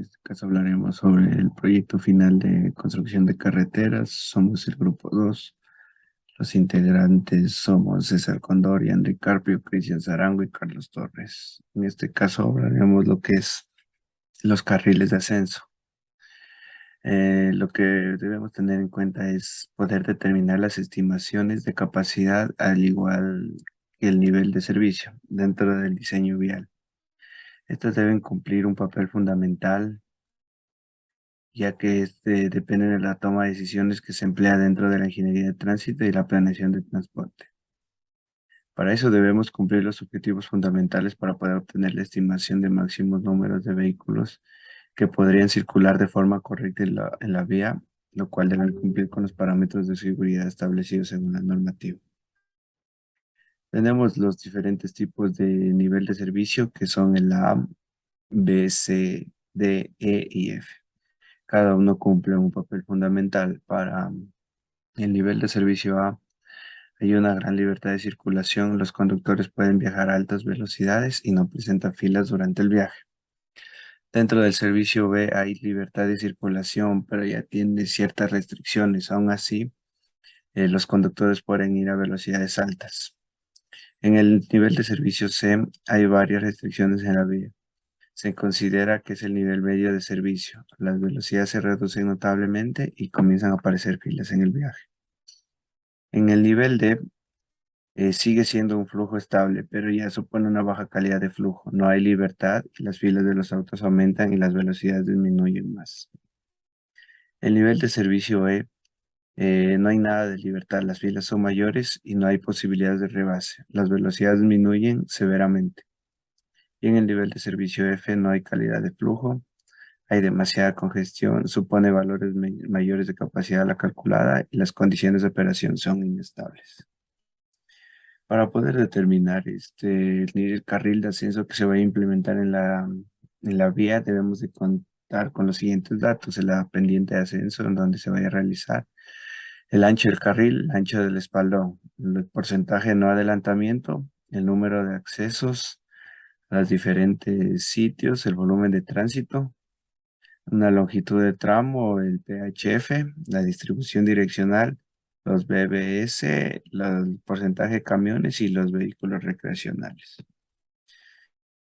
En este caso hablaremos sobre el proyecto final de construcción de carreteras. Somos el grupo 2. Los integrantes somos César Condor y André Carpio, Cristian Zarango y Carlos Torres. En este caso hablaremos lo que es los carriles de ascenso. Lo que debemos tener en cuenta es poder determinar las estimaciones de capacidad al igual que el nivel de servicio dentro del diseño vial. Estos deben cumplir un papel fundamental ya que depende de la toma de decisiones que se emplea dentro de la ingeniería de tránsito y la planeación de transporte. Para eso debemos cumplir los objetivos fundamentales para poder obtener la estimación de máximos números de vehículos que podrían circular de forma correcta en la vía, lo cual deben cumplir con los parámetros de seguridad establecidos según la normativa. Tenemos los diferentes tipos de nivel de servicio que son el A, B, C, D, E y F. Cada uno cumple un papel fundamental para el nivel de servicio A. Hay una gran libertad de circulación. Los conductores pueden viajar a altas velocidades y no presentan filas durante el viaje. Dentro del servicio B hay libertad de circulación, pero ya tiene ciertas restricciones. Aún así, los conductores pueden ir a velocidades altas. En el nivel de servicio C hay varias restricciones en la vía. Se considera que es el nivel medio de servicio. Las velocidades se reducen notablemente y comienzan a aparecer filas en el viaje. En el nivel D sigue siendo un flujo estable, pero ya supone una baja calidad de flujo. No hay libertad y las filas de los autos aumentan y las velocidades disminuyen más. El nivel de servicio E, no hay nada de libertad, las filas son mayores y no hay posibilidades de rebase. Las velocidades disminuyen severamente. Y en el nivel de servicio F no hay calidad de flujo, hay demasiada congestión, supone valores mayores de capacidad a la calculada y las condiciones de operación son inestables. Para poder determinar el carril de ascenso que se va a implementar en la vía, debemos de contar con los siguientes datos: la pendiente de ascenso en donde se vaya a realizar, el ancho del carril, el ancho del espaldón, el porcentaje de no adelantamiento, el número de accesos a los diferentes sitios, el volumen de tránsito, una longitud de tramo, el PHF, la distribución direccional, los BBS, el porcentaje de camiones y los vehículos recreacionales.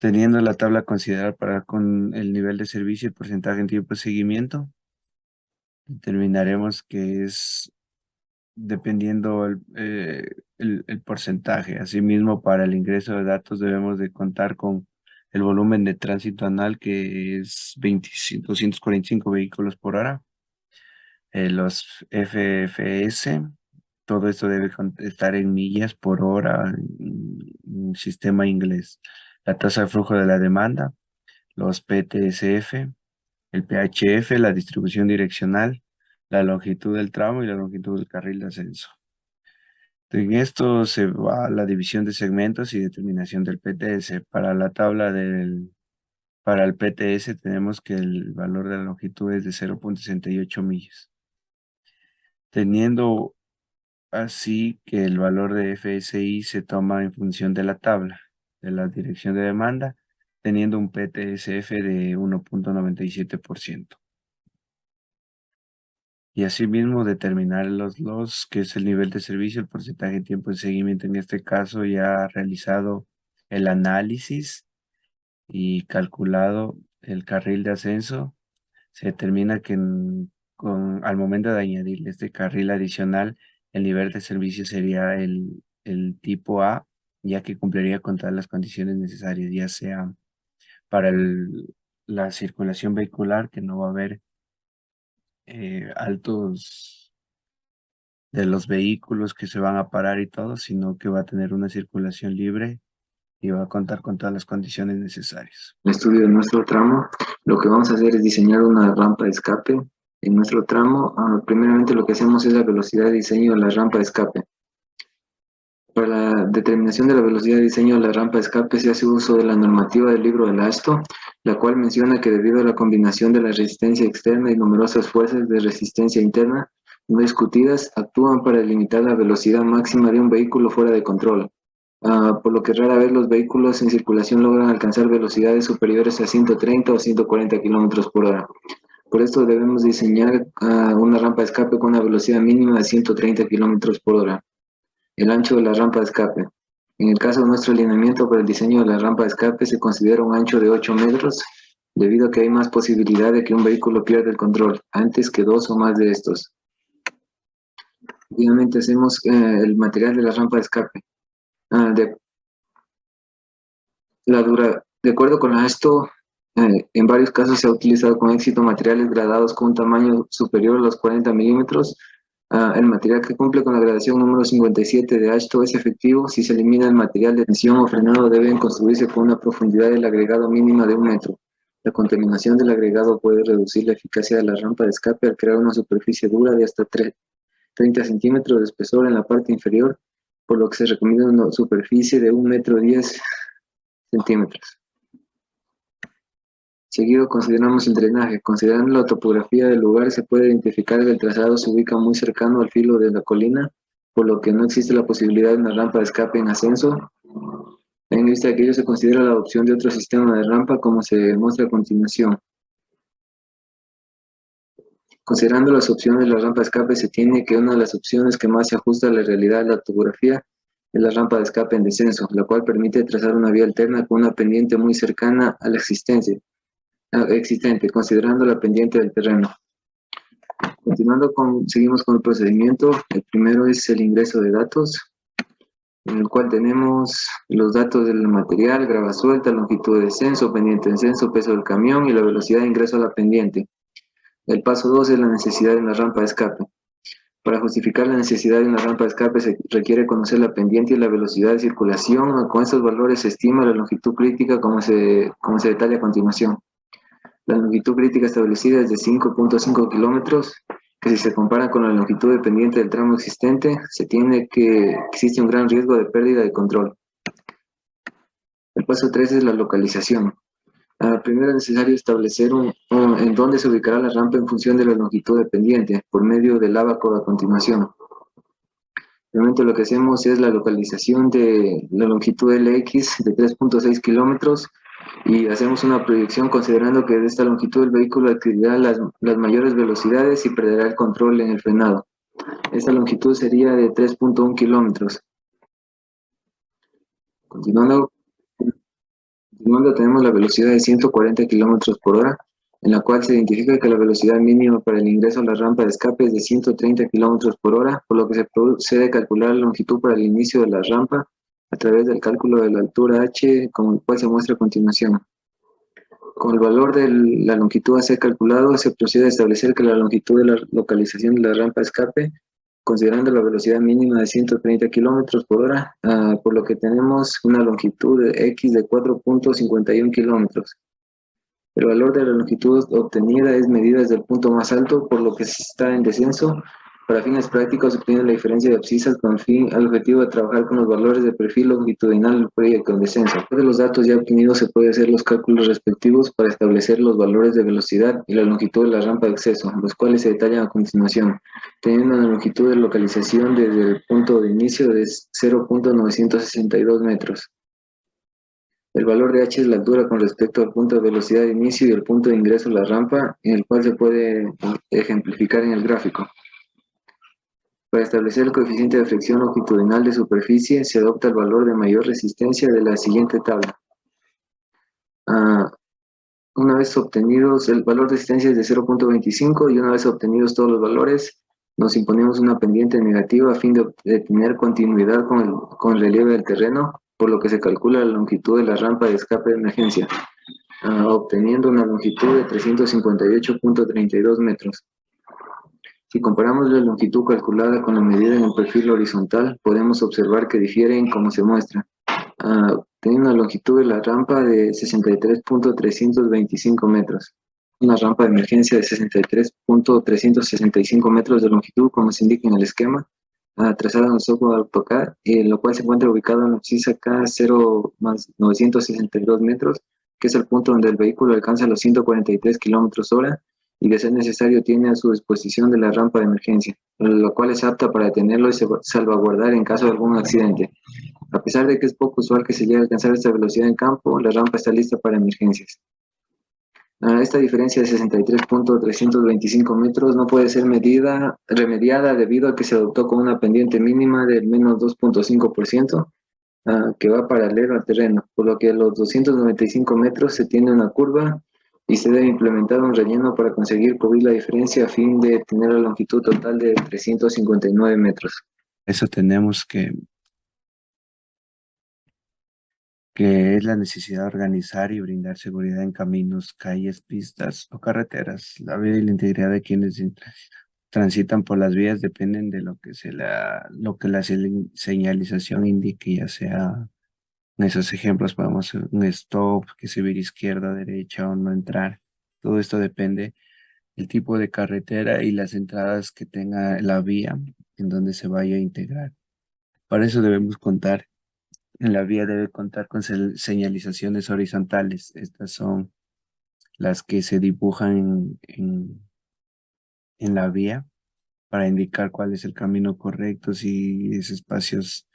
Teniendo la tabla a considerar para con el nivel de servicio y porcentaje en tiempo de seguimiento, determinaremos que es dependiendo el porcentaje. Asimismo, para el ingreso de datos debemos de contar con el volumen de tránsito anual, que es 245 vehículos por hora. Los FFS, todo esto debe estar en millas por hora, en sistema inglés. La tasa de flujo de la demanda, los PTSF, el PHF, la distribución direccional, la longitud del tramo y la longitud del carril de ascenso. En esto se va a la división de segmentos y determinación del PTS. Para el PTS tenemos que el valor de la longitud es de 0,68 millas. Teniendo así que el valor de FSI se toma en función de la tabla de la dirección de demanda, teniendo un PTSF de 1,97%. Y asimismo determinar los que es el nivel de servicio, el porcentaje de tiempo de seguimiento. En este caso ya ha realizado el análisis y calculado el carril de ascenso. Se determina que al momento de añadir este carril adicional, el nivel de servicio sería el tipo A, ya que cumpliría con todas las condiciones necesarias, ya sea para la circulación vehicular, que no va a haber altos de los vehículos que se van a parar y todo, sino que va a tener una circulación libre y va a contar con todas las condiciones necesarias. El estudio de nuestro tramo, lo que vamos a hacer es diseñar una rampa de escape. En nuestro tramo, primeramente lo que hacemos es la velocidad de diseño de la rampa de escape. Para la determinación de la velocidad de diseño de la rampa de escape se hace uso de la normativa del libro del ASTO, la cual menciona que debido a la combinación de la resistencia externa y numerosas fuerzas de resistencia interna no discutidas, actúan para limitar la velocidad máxima de un vehículo fuera de control. por lo que rara vez los vehículos en circulación logran alcanzar velocidades superiores a 130 o 140 kilómetros por hora. Por esto debemos diseñar una rampa de escape con una velocidad mínima de 130 kilómetros por hora. El ancho de la rampa de escape. En el caso de nuestro alineamiento para el diseño de la rampa de escape se considera un ancho de 8 metros, debido a que hay más posibilidad de que un vehículo pierda el control antes que dos o más de estos. Finalmente hacemos el material de la rampa de escape. De acuerdo con esto, en varios casos se ha utilizado con éxito materiales gradados con un tamaño superior a los 40 milímetros. El material que cumple con la gradación número 57 de AASHTO es efectivo. Si se elimina el material de tensión o frenado, deben construirse con una profundidad del agregado mínima de 1 metro. La contaminación del agregado puede reducir la eficacia de la rampa de escape al crear una superficie dura de hasta 30 centímetros de espesor en la parte inferior, por lo que se recomienda una superficie de 1 metro 10 centímetros. Seguido consideramos el drenaje. Considerando la topografía del lugar, se puede identificar que el trazado se ubica muy cercano al filo de la colina, por lo que no existe la posibilidad de una rampa de escape en ascenso. En vista de que ello, se considera la adopción de otro sistema de rampa, como se muestra a continuación. Considerando las opciones de la rampa de escape, se tiene que una de las opciones que más se ajusta a la realidad de la topografía es la rampa de escape en descenso, la cual permite trazar una vía alterna con una pendiente muy cercana a la existente, considerando la pendiente del terreno. Seguimos con el procedimiento. El primero es el ingreso de datos, en el cual tenemos los datos del material, grava suelta, longitud de descenso, pendiente de descenso, peso del camión y la velocidad de ingreso a la pendiente. El paso 2 es la necesidad de una rampa de escape. Para justificar la necesidad de una rampa de escape se requiere conocer la pendiente y la velocidad de circulación. Con estos valores se estima la longitud crítica, como se detalla a continuación. La longitud crítica establecida es de 5.5 kilómetros, que si se compara con la longitud de pendiente del tramo existente, se tiene que existe un gran riesgo de pérdida de control. El paso 3 es la localización. Primero es necesario establecer en dónde se ubicará la rampa en función de la longitud de pendiente, por medio del ábaco a continuación. Realmente lo que hacemos es la localización de la longitud LX de 3.6 kilómetros y hacemos una proyección considerando que de esta longitud el vehículo adquirirá las mayores velocidades y perderá el control en el frenado. Esta longitud sería de 3.1 kilómetros. Continuando, tenemos la velocidad de 140 kilómetros por hora, en la cual se identifica que la velocidad mínima para el ingreso a la rampa de escape es de 130 kilómetros por hora, por lo que se procede a calcular la longitud para el inicio de la rampa a través del cálculo de la altura h, como el cual se muestra a continuación. Con el valor de la longitud a ser calculado, se procede a establecer que la longitud de la localización de la rampa de escape, considerando la velocidad mínima de 130 kilómetros por hora, por lo que tenemos una longitud de x de 4.51 kilómetros. El valor de la longitud obtenida es medida desde el punto más alto, por lo que está en descenso. Para fines prácticos, se obtiene la diferencia de abscisas con el objetivo de trabajar con los valores de perfil longitudinal del proyecto en descenso. Después de los datos ya obtenidos, se puede hacer los cálculos respectivos para establecer los valores de velocidad y la longitud de la rampa de acceso, los cuales se detallan a continuación, teniendo una longitud de localización desde el punto de inicio de 0.962 metros. El valor de h es la altura con respecto al punto de velocidad de inicio y el punto de ingreso a la rampa, en el cual se puede ejemplificar en el gráfico. Para establecer el coeficiente de fricción longitudinal de superficie, se adopta el valor de mayor resistencia de la siguiente tabla. Una vez obtenidos, el valor de resistencia es de 0.25 y una vez obtenidos todos los valores, nos imponemos una pendiente negativa a fin de tener continuidad con el relieve del terreno, por lo que se calcula la longitud de la rampa de escape de emergencia, obteniendo una longitud de 358.32 metros. Si comparamos la longitud calculada con la medida en el perfil horizontal, podemos observar que difieren como se muestra. Tiene una longitud de la rampa de 63.325 metros. Una rampa de emergencia de 63.365 metros de longitud, como se indica en el esquema, trazada en el software AutoCAD, lo cual se encuentra ubicado en la abscisa K0 más 962 metros, que es el punto donde el vehículo alcanza los 143 kilómetros hora y de ser necesario tiene a su disposición de la rampa de emergencia, lo cual es apta para detenerlo y salvaguardar en caso de algún accidente. A pesar de que es poco usual que se llegue a alcanzar esta velocidad en campo, la rampa está lista para emergencias. Esta diferencia de 63.325 metros no puede ser remediada debido a que se adoptó con una pendiente mínima del menos 2.5%, que va paralelo al terreno, por lo que a los 295 metros se tiene una curva y se debe implementar un relleno para conseguir cubrir la diferencia a fin de tener la longitud total de 359 metros. Eso tenemos que es la necesidad de organizar y brindar seguridad en caminos, calles, pistas o carreteras. La vida y la integridad de quienes transitan por las vías dependen de lo que la señalización indique, ya sea en esos ejemplos podemos hacer un stop, que se vire izquierda, derecha o no entrar. Todo esto depende del tipo de carretera y las entradas que tenga la vía en donde se vaya a integrar. Para eso debemos contar en la vía debe contar con señalizaciones horizontales. Estas son las que se dibujan en la vía para indicar cuál es el camino correcto, si es espacios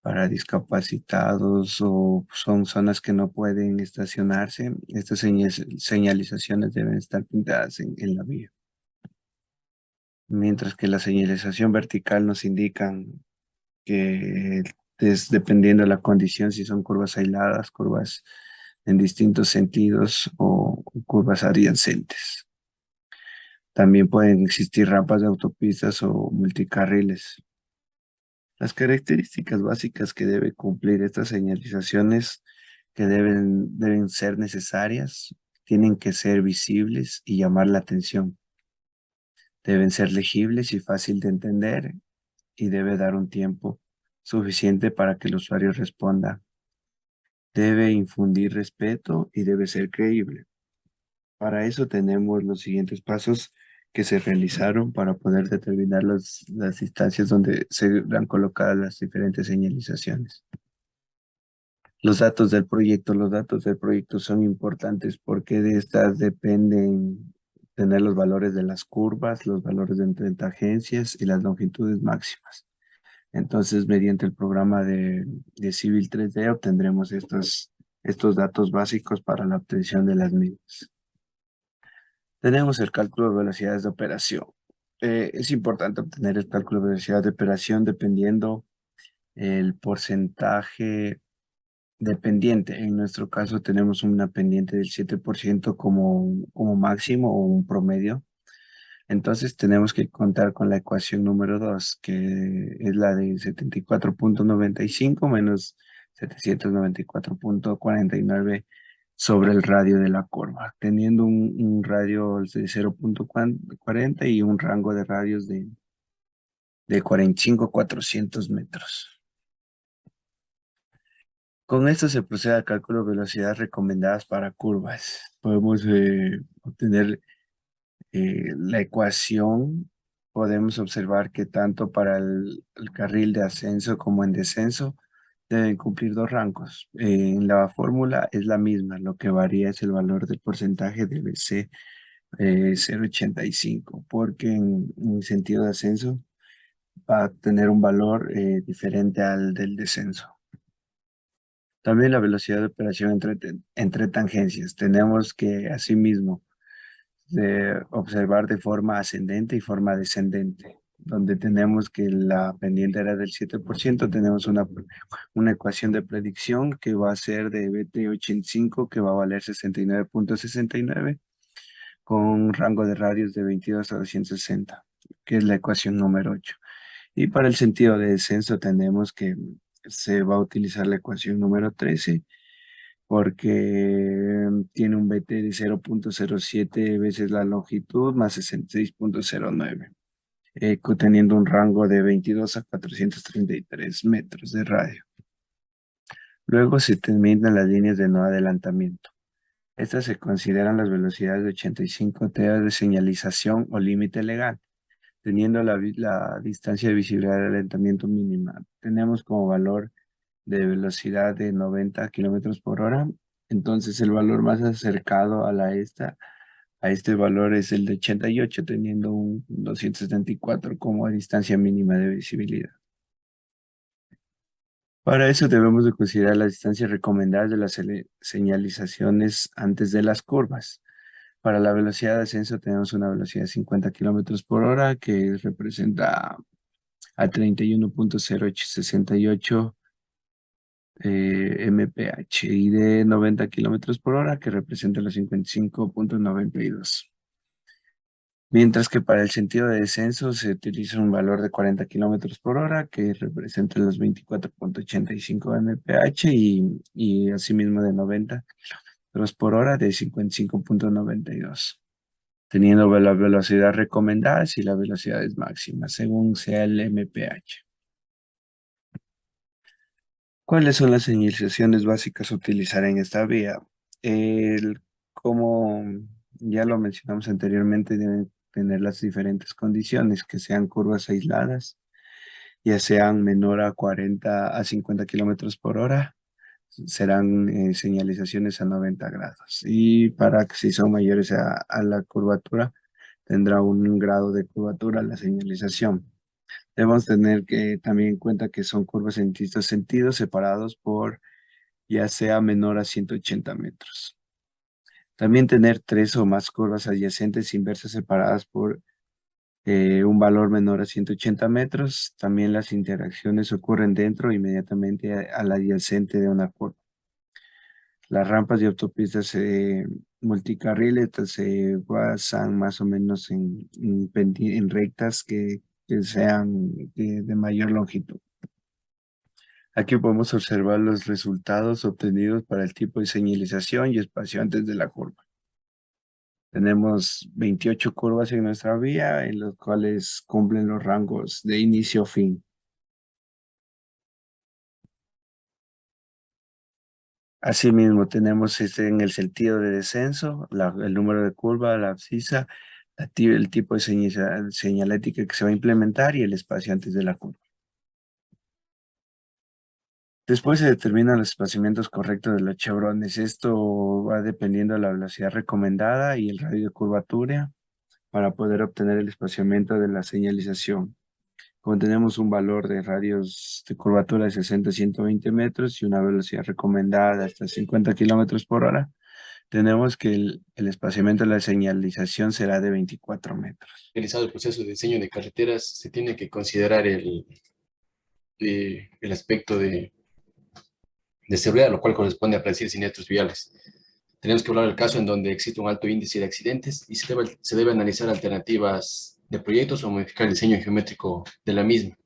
para discapacitados o son zonas que no pueden estacionarse. Estas señalizaciones deben estar pintadas en la vía. Mientras que la señalización vertical nos indican que es dependiendo de la condición, si son curvas aisladas, curvas en distintos sentidos o curvas adyacentes. También pueden existir rampas de autopistas o multicarriles. Las características básicas que debe cumplir estas señalizaciones que deben ser necesarias, tienen que ser visibles y llamar la atención. Deben ser legibles y fácil de entender y debe dar un tiempo suficiente para que el usuario responda. Debe infundir respeto y debe ser creíble. Para eso tenemos los siguientes pasos que se realizaron para poder determinar las distancias donde se han colocado las diferentes señalizaciones. Los datos del proyecto. Los datos del proyecto son importantes porque de estas dependen tener los valores de las curvas, los valores de tangencias y las longitudes máximas. Entonces, mediante el programa de Civil 3D obtendremos estos datos básicos para la obtención de las mismas. Tenemos el cálculo de velocidades de operación. Es importante obtener el cálculo de velocidad de operación dependiendo el porcentaje dependiente. En nuestro caso tenemos una pendiente del 7% como máximo o un promedio. Entonces tenemos que contar con la ecuación número 2, que es la de 74.95 menos 794.49 sobre el radio de la curva, teniendo un radio de 0.40 y un rango de radios de 45 a 400 metros. Con esto se procede al cálculo de velocidades recomendadas para curvas. Podemos obtener la ecuación. Podemos observar que tanto para el carril de ascenso como en descenso deben cumplir dos rangos. En la fórmula es la misma, lo que varía es el valor del porcentaje de BC 0,85, porque en sentido de ascenso va a tener un valor diferente al del descenso. También la velocidad de operación entre tangencias. Tenemos que asimismo observar de forma ascendente y forma descendente. Donde tenemos que la pendiente era del 7%, tenemos una ecuación de predicción que va a ser de BT85, que va a valer 69.69, con un rango de radios de 22 a 260, que es la ecuación número 8. Y para el sentido de descenso tenemos que se va a utilizar la ecuación número 13, porque tiene un BT de 0.07 veces la longitud más 66.09, teniendo un rango de 22 a 433 metros de radio. Luego se terminan las líneas de no adelantamiento. Estas se consideran las velocidades de 85 TH de señalización o límite legal, teniendo la distancia de visibilidad de adelantamiento mínima. Tenemos como valor de velocidad de 90 kilómetros por hora. Entonces el valor más acercado a este valor es el de 88, teniendo un 274 como distancia mínima de visibilidad. Para eso debemos de considerar las distancias recomendadas de las señalizaciones antes de las curvas. Para la velocidad de ascenso tenemos una velocidad de 50 kilómetros por hora que representa a 31.0868 mph y de 90 kilómetros por hora que representa los 55.92. Mientras que para el sentido de descenso se utiliza un valor de 40 kilómetros por hora que representa los 24.85 mph y asimismo de 90 kilómetros por hora de 55.92, teniendo la velocidad recomendada y las velocidades máximas según sea el mph. ¿Cuáles son las señalizaciones básicas a utilizar en esta vía? Como ya lo mencionamos anteriormente, deben tener las diferentes condiciones, que sean curvas aisladas, ya sean menor a 40 a 50 kilómetros por hora, serán señalizaciones a 90 grados. Y para que si son mayores a la curvatura, tendrá un grado de curvatura la señalización. Debemos tener que también en cuenta que son curvas en distintos sentidos separados por ya sea menor a 180 metros. También tener tres o más curvas adyacentes inversas separadas por un valor menor a 180 metros. También las interacciones ocurren dentro inmediatamente al adyacente de una curva. Las rampas de autopistas multicarriles estas se basan más o menos en rectas que sean de mayor longitud. Aquí podemos observar los resultados obtenidos para el tipo de señalización y espacio antes de la curva. Tenemos 28 curvas en nuestra vía, en los cuales cumplen los rangos de inicio a fin. Asimismo, tenemos en el sentido de descenso, el número de curva, la abscisa, el tipo de señalética que se va a implementar y el espacio antes de la curva. Después se determinan los espaciamientos correctos de los chevrones. Esto va dependiendo de la velocidad recomendada y el radio de curvatura para poder obtener el espaciamiento de la señalización. Como tenemos un valor de radios de curvatura de 60 a 120 metros y una velocidad recomendada hasta 50 kilómetros por hora, tenemos que el espaciamiento de la señalización será de 24 metros. Realizado el proceso de diseño de carreteras, se tiene que considerar el aspecto de seguridad, lo cual corresponde a predecir siniestros viales. Tenemos que hablar del caso en donde existe un alto índice de accidentes y se debe analizar alternativas de proyectos o modificar el diseño geométrico de la misma.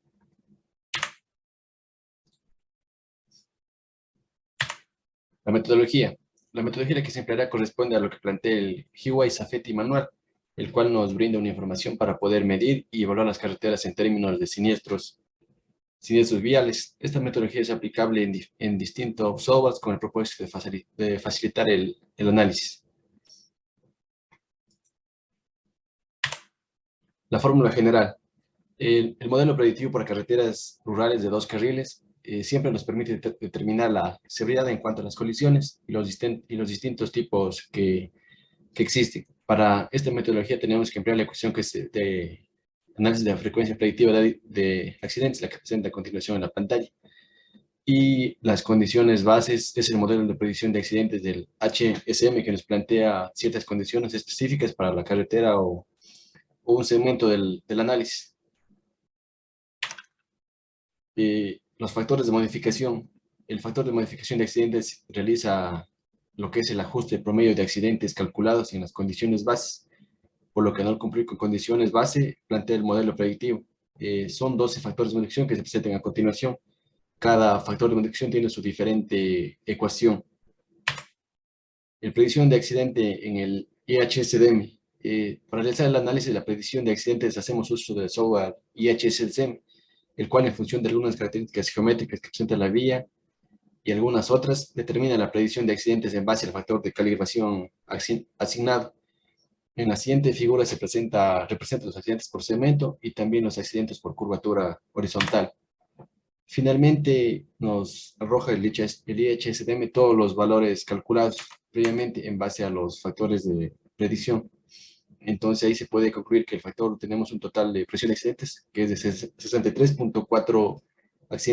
La metodología. La metodología que se empleará corresponde a lo que plantea el Hiwai Safety Manual, el cual nos brinda una información para poder medir y evaluar las carreteras en términos de siniestros viales. Esta metodología es aplicable en distintos softwares con el propósito de facilitar el análisis. La fórmula general. El modelo predictivo para carreteras rurales de 2 carriles siempre nos permite determinar la severidad en cuanto a las colisiones y los distintos tipos que existen. Para esta metodología tenemos que emplear la ecuación que es de análisis de la frecuencia predictiva de accidentes, la que presenta a continuación en la pantalla. Y las condiciones bases es el modelo de predicción de accidentes del HSM que nos plantea ciertas condiciones específicas para la carretera o un segmento del análisis. Los factores de modificación. El factor de modificación de accidentes realiza lo que es el ajuste promedio de accidentes calculados en las condiciones bases, por lo que al cumplir con condiciones base, plantea el modelo predictivo. Son 12 factores de modificación que se presentan a continuación. Cada factor de modificación tiene su diferente ecuación. La predicción de accidente en el IHSDM. Para realizar el análisis de la predicción de accidentes hacemos uso del software IHSDM, el cual en función de algunas características geométricas que presenta la vía y algunas otras, determina la predicción de accidentes en base al factor de calibración asignado. En la siguiente figura se representa los accidentes por segmento y también los accidentes por curvatura horizontal. Finalmente nos arroja el IHSDM todos los valores calculados previamente en base a los factores de predicción. Entonces ahí se puede concluir que el factor, tenemos un total de presión de accidentes que es de 63.4 accidentes